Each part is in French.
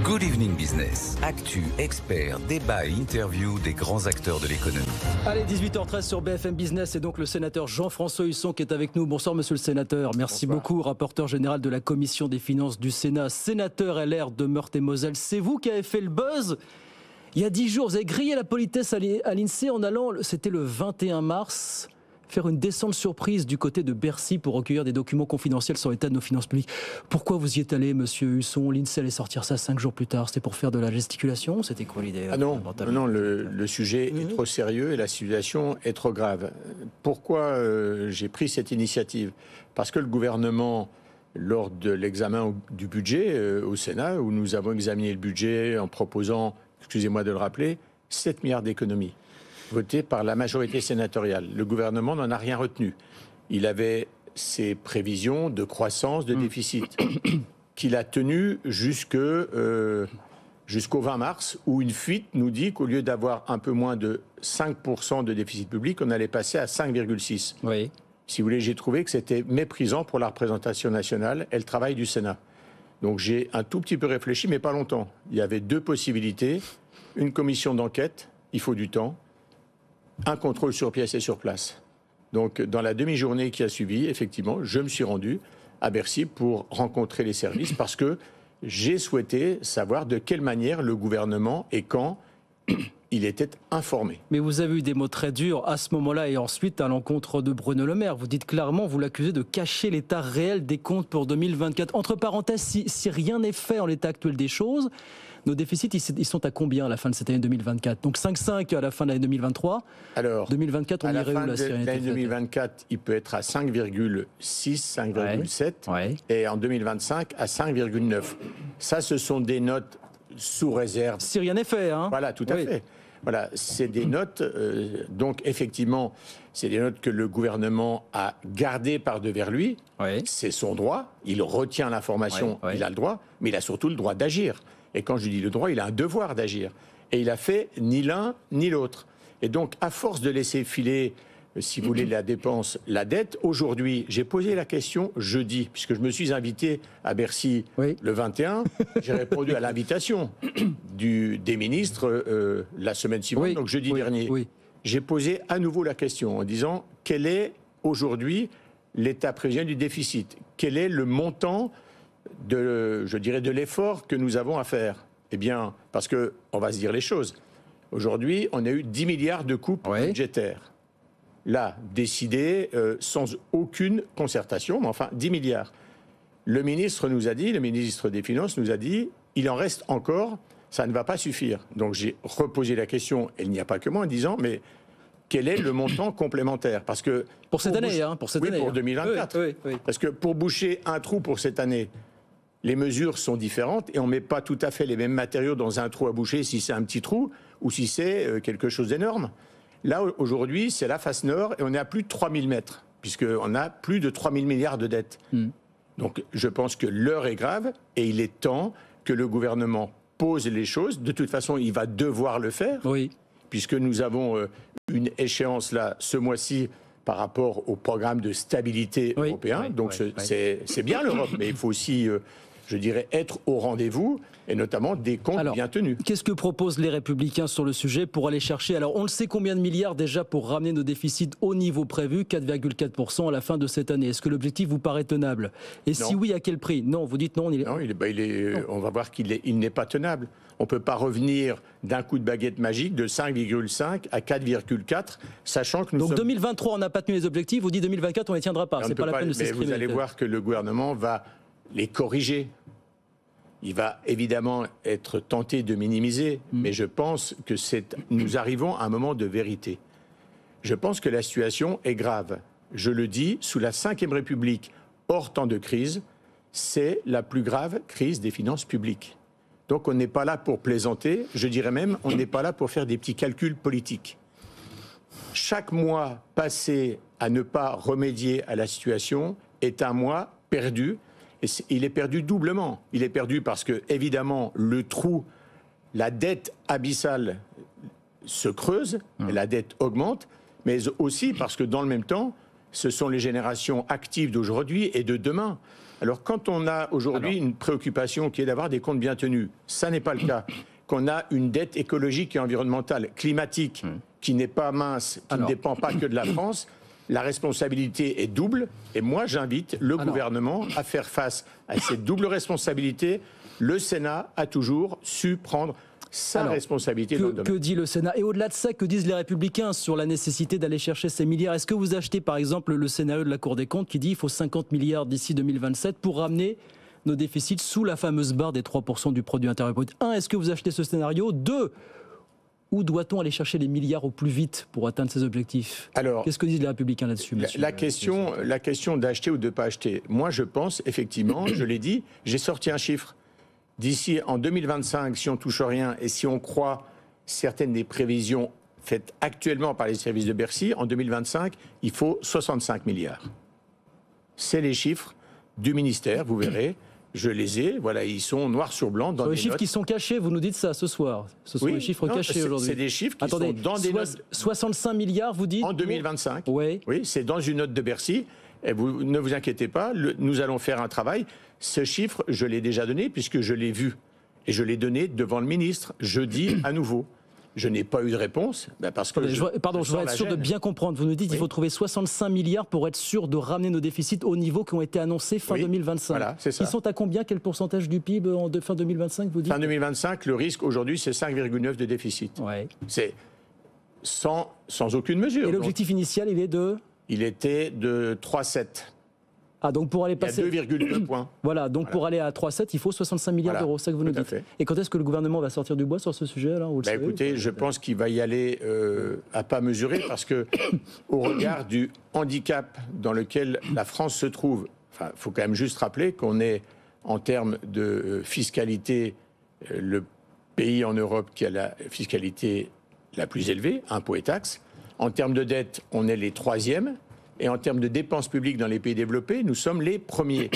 Good Evening Business. Actu, experts, débat et interview des grands acteurs de l'économie. Allez, 18h13 sur BFM Business et donc le sénateur Jean-François Husson qui est avec nous. Bonsoir monsieur le sénateur. Merci beaucoup, rapporteur général de la Commission des finances du Sénat, sénateur LR de Meurthe-et-Moselle. C'est vous qui avez fait le buzz il y a 10 jours. Vous avez grillé la politesse à l'INSEE en allant, c'était le 21 mars, faire une descente surprise du côté de Bercy pour recueillir des documents confidentiels sur l'état de nos finances publiques. Pourquoi vous y êtes allé, monsieur Husson? L'INSEE allait sortir ça 5 jours plus tard. C'était pour faire de la gesticulation? C'était quoi l'idée? Non, le sujet est trop sérieux et la situation est trop grave. Pourquoi j'ai pris cette initiative? Parce que le gouvernement, lors de l'examen du budget au Sénat, où nous avons examiné le budget en proposant, excusez-moi de le rappeler, 7 milliards d'économies, voté par la majorité sénatoriale. Le gouvernement n'en a rien retenu. Il avait ses prévisions de croissance, de déficit, qu'il a tenues jusqu'au 20 mars, où une fuite nous dit qu'au lieu d'avoir un peu moins de 5% de déficit public, on allait passer à 5,6%. Oui. Si vous voulez, j'ai trouvé que c'était méprisant pour la représentation nationale et le travail du Sénat. Donc j'ai un tout petit peu réfléchi, mais pas longtemps. Il y avait 2 possibilités. Une commission d'enquête, il faut du temps. Un contrôle sur pièce et sur place. Donc, dans la demi-journée qui a suivi, effectivement, je me suis rendu à Bercy pour rencontrer les services parce que j'ai souhaité savoir de quelle manière le gouvernement et quand il était informé. Mais vous avez eu des mots très durs à ce moment-là et ensuite à l'encontre de Bruno Le Maire. Vous dites clairement, vous l'accusez de cacher l'état réel des comptes pour 2024. Entre parenthèses, si rien n'est fait en l'état actuel des choses, nos déficits, ils sont à combien à la fin de cette année 2024? Donc 5,5 à la fin de l'année 2023. Alors, 2024, on irait où là? L'année 2024, il peut être à 5,6, 5,7. Ouais. Et en 2025, à 5,9. Ça, ce sont des notes sous réserve. Si rien n'est fait, hein. Voilà, tout à fait. Voilà, c'est des notes, donc effectivement, c'est des notes que le gouvernement a gardées par devers lui. Oui. C'est son droit, il retient l'information, il a le droit, mais il a surtout le droit d'agir. Et quand je dis le droit, il a un devoir d'agir. Et il a fait ni l'un ni l'autre. Et donc, à force de laisser filer, si vous voulez, la dépense, la dette, aujourd'hui, j'ai posé la question jeudi, puisque je me suis invité à Bercy le 21. J'ai répondu à l'invitation des ministres la semaine suivante, donc jeudi dernier. J'ai posé à nouveau la question en disant quel est aujourd'hui l'état prévisionnel du déficit? Quel est le montant de l'effort que nous avons à faire? Eh bien, parce qu'on va se dire les choses. Aujourd'hui, on a eu 10 milliards de coupes budgétaires. Là, décidées sans aucune concertation, mais enfin, 10 milliards. Le ministre des Finances nous a dit, il en reste encore, ça ne va pas suffire. Donc j'ai reposé la question, et il n'y a pas que moi, en disant, mais quel est le montant complémentaire? Parce que pour cette année, pour 2024. Parce que pour boucher un trou pour cette année, les mesures sont différentes et on ne met pas tout à fait les mêmes matériaux dans un trou à boucher si c'est un petit trou ou si c'est quelque chose d'énorme. Là, aujourd'hui, c'est la face nord et on est à plus de 3000 mètres, puisqu'on a plus de 3000 milliards de dettes. Donc, je pense que l'heure est grave et il est temps que le gouvernement pose les choses. De toute façon, il va devoir le faire, puisque nous avons une échéance là, ce mois-ci, par rapport au programme de stabilité européen. Donc, c'est bien l'Europe, mais il faut aussi... je dirais, être au rendez-vous, et notamment des comptes bien tenus. Qu'est-ce que proposent les Républicains sur le sujet pour aller chercher? Alors, on le sait, combien de milliards déjà pour ramener nos déficits au niveau prévu, 4,4% à la fin de cette année? Est-ce que l'objectif vous paraît tenable? Et non. Si oui, à quel prix? Non, vous dites non. On va voir qu'il n'est pas tenable. On ne peut pas revenir d'un coup de baguette magique de 5,5 à 4,4, sachant que nous sommes... 2023, on n'a pas tenu les objectifs, vous dites 2024, on ne les tiendra pas. C'est pas la peine de s'exprimer. Vous allez voir que le gouvernement va les corriger. Il va évidemment être tenté de minimiser, mais je pense que nous arrivons à un moment de vérité. Je pense que la situation est grave. Je le dis, sous la Ve République, hors temps de crise, c'est la plus grave crise des finances publiques. Donc on n'est pas là pour plaisanter, je dirais même, on n'est pas là pour faire des petits calculs politiques. Chaque mois passé à ne pas remédier à la situation est un mois perdu. Et il est perdu doublement. Il est perdu parce que, évidemment, le trou, la dette abyssale se creuse, la dette augmente, mais aussi parce que, dans le même temps, ce sont les générations actives d'aujourd'hui et de demain Alors quand on a aujourd'hui une préoccupation qui est d'avoir des comptes bien tenus, ça n'est pas le cas. Qu'on a une dette écologique et environnementale, climatique, qui n'est pas mince, qui ne dépend pas que de la France, la responsabilité est double. Et moi, j'invite le gouvernement à faire face à cette double responsabilité. Le Sénat a toujours su prendre sa responsabilité. Que dit le Sénat? Et au-delà de ça, que disent les Républicains sur la nécessité d'aller chercher ces milliards? Est-ce que vous achetez par exemple le scénario de la Cour des comptes qui dit qu'il faut 50 milliards d'ici 2027 pour ramener nos déficits sous la fameuse barre des 3% du produit intérieur brut? 1. Est-ce que vous achetez ce scénario? 2. Où doit-on aller chercher les milliards au plus vite pour atteindre ces objectifs? Alors, qu'est-ce que disent les Républicains là-dessus, monsieur? La question d'acheter ou de ne pas acheter. Moi, je pense, effectivement, je l'ai dit, j'ai sorti un chiffre. D'ici en 2025, si on touche rien et si on croit certaines des prévisions faites actuellement par les services de Bercy, en 2025, il faut 65 milliards. C'est les chiffres du ministère, vous verrez. Je les ai, voilà, ils sont noir sur blanc dans des notes. Les chiffres qui sont cachés, vous nous dites ça ce soir. Ce sont les chiffres cachés aujourd'hui. C'est des chiffres qui sont dans des notes. 65 milliards, vous dites? En 2025. Oui, c'est dans une note de Bercy. Et vous, ne vous inquiétez pas, nous allons faire un travail. Ce chiffre, je l'ai déjà donné puisque je l'ai vu. Et je l'ai donné devant le ministre, jeudi à nouveau. Je n'ai pas eu de réponse, parce que... je voudrais être sûr de bien comprendre. Vous nous dites qu'il faut trouver 65 milliards pour être sûr de ramener nos déficits au niveau qui ont été annoncés fin 2025. Voilà, c'est ça. Ils sont à combien? Quel pourcentage du PIB fin 2025, vous dites? Fin 2025, le risque aujourd'hui, c'est 5,9 de déficit. Ouais. C'est sans aucune mesure. Et l'objectif initial, il est de? Il était de 3,7. Ah, donc pour aller passer... Il y a 2,2 points. Voilà, donc pour aller à 3,7, il faut 65 milliards d'euros, c'est ça que vous nous dites. Et quand est-ce que le gouvernement va sortir du bois sur ce sujet là? Écoutez, je pense qu'il va y aller à pas mesurer parce que au regard du handicap dans lequel la France se trouve, il faut quand même juste rappeler qu'on est en termes de fiscalité le pays en Europe qui a la fiscalité la plus élevée, impôts et taxes. En termes de dette, on est les troisièmes. Et en termes de dépenses publiques dans les pays développés, nous sommes les premiers.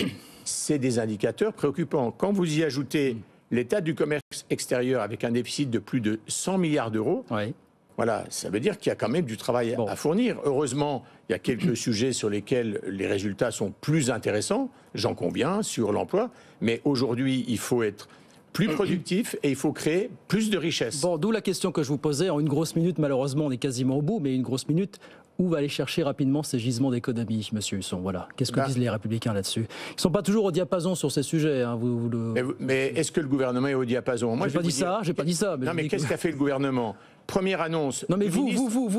C'est des indicateurs préoccupants. Quand vous y ajoutez l'état du commerce extérieur avec un déficit de plus de 100 milliards d'euros, voilà, ça veut dire qu'il y a quand même du travail à fournir. Heureusement, il y a quelques sujets sur lesquels les résultats sont plus intéressants, j'en conviens, sur l'emploi. Mais aujourd'hui, il faut être plus productif et il faut créer plus de richesses. Bon, d'où la question que je vous posais. En une grosse minute, malheureusement, on est quasiment au bout, mais une grosse minute, où va aller chercher rapidement ces gisements d'économie, monsieur Husson? Voilà. Qu'est-ce que disent les Républicains là-dessus? Ils ne sont pas toujours au diapason sur ces sujets. Hein, mais est-ce que le gouvernement est au diapason? Moi, j'ai pas dit ça. Non, mais qu'est-ce qu'a fait le gouvernement? Première annonce. Non, mais vous.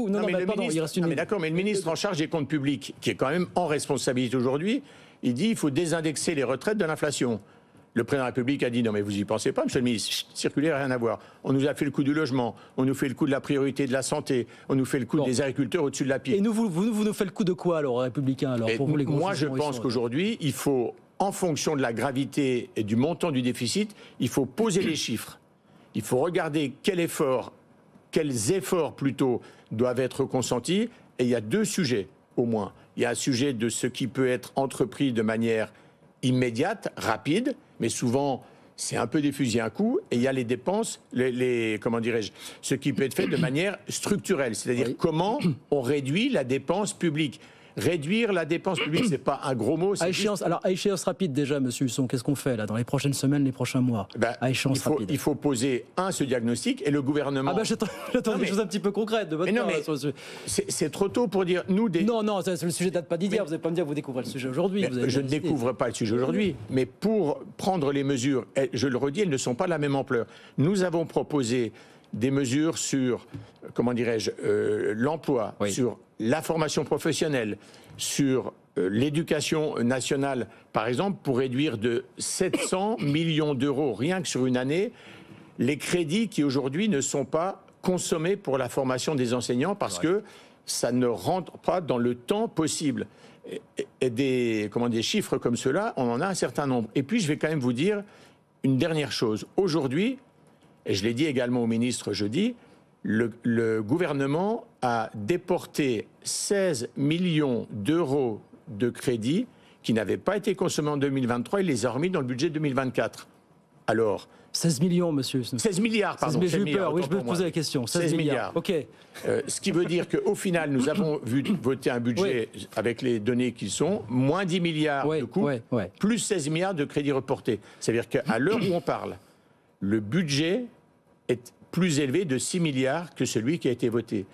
Non, pardon, il reste une minute. D'accord, mais le ministre en charge des comptes publics, qui est quand même en responsabilité aujourd'hui, il dit qu'il faut désindexer les retraites de l'inflation. Le président de la République a dit non mais vous y pensez pas, monsieur le ministre, circulaire, rien à voir. On nous a fait le coup du logement, on nous fait le coup de la priorité de la santé, on nous fait le coup des agriculteurs au-dessus de la pile. Et vous nous faites le coup de quoi alors, républicains alors, pour vous, les moi je pense qu'aujourd'hui, il faut, en fonction de la gravité et du montant du déficit, il faut poser les chiffres. Il faut regarder quels efforts plutôt doivent être consentis. Et il y a deux sujets au moins. Il y a un sujet de ce qui peut être entrepris de manière immédiate, rapide, mais souvent c'est un peu des fusils à un coup, et il y a les dépenses, comment dirais-je, ce qui peut être fait de manière structurelle, c'est-à-dire comment on réduit la dépense publique. Réduire la dépense publique, c'est pas un gros mot. Alors, à échéance rapide déjà, monsieur Husson, qu'est-ce qu'on fait là dans les prochaines semaines, les prochains mois? À échéance rapide. Il faut poser ce diagnostic et le gouvernement. J'attends des choses un petit peu concrètes de votre part. C'est trop tôt pour dire nous des. Non, le sujet date pas d'hier. Vous n'allez pas me dire que vous découvrez le sujet aujourd'hui. Je ne découvre pas le sujet aujourd'hui, mais pour prendre les mesures, je le redis, elles ne sont pas de la même ampleur. Nous avons proposé des mesures sur, comment dirais-je, l'emploi, sur la formation professionnelle, sur l'éducation nationale, par exemple, pour réduire de 700 millions d'euros, rien que sur une année, les crédits qui aujourd'hui ne sont pas consommés pour la formation des enseignants parce que ça ne rentre pas dans le temps possible. Et des chiffres comme cela, on en a un certain nombre. Et puis, je vais quand même vous dire une dernière chose. Aujourd'hui, et je l'ai dit également au ministre jeudi, le gouvernement a déporté 16 millions d'euros de crédits qui n'avaient pas été consommés en 2023, il les a remis dans le budget 2024. alors... 16 millions, monsieur. 16 milliards, pardon. 16 j'ai eu peur, oui, je peux poser la question. 16 milliards. OK. Ce qui veut dire qu'au final, nous avons voté un budget avec les données qui sont, moins 10 milliards de coûts, plus 16 milliards de crédits reportés. C'est-à-dire qu'à l'heure où on parle, le budget est plus élevé de 6 milliards que celui qui a été voté.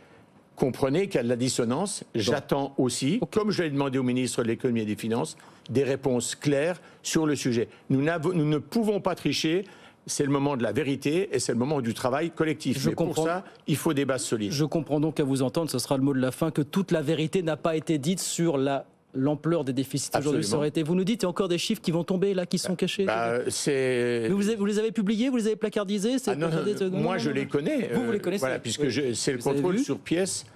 Comprenez qu'il y a de la dissonance. J'attends aussi, comme je l'ai demandé au ministre de l'économie et des finances, des réponses claires sur le sujet. Nous ne pouvons pas tricher. C'est le moment de la vérité et c'est le moment du travail collectif. Mais pour ça, il faut des bases solides. Je comprends donc, à vous entendre, ce sera le mot de la fin, que toute la vérité n'a pas été dite sur l'ampleur des déficits aujourd'hui. Ça aurait été. Vous nous dites, il y a encore des chiffres qui vont tomber là, qui sont cachés. Mais vous les avez publiés, vous les avez placardisés? Moi, je les connais. Vous les connaissez. Voilà, puisque c'est le contrôle sur pièce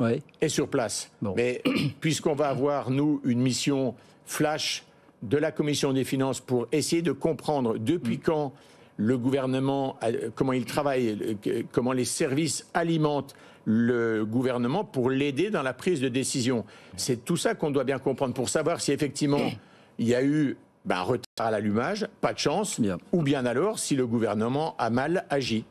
et sur place. Bon. Mais puisqu'on va avoir, nous, une mission flash de la Commission des finances pour essayer de comprendre depuis quand le gouvernement, comment il travaille, comment les services alimentent le gouvernement pour l'aider dans la prise de décision. C'est tout ça qu'on doit bien comprendre pour savoir si effectivement il y a eu un retard à l'allumage, pas de chance, ou bien alors si le gouvernement a mal agi.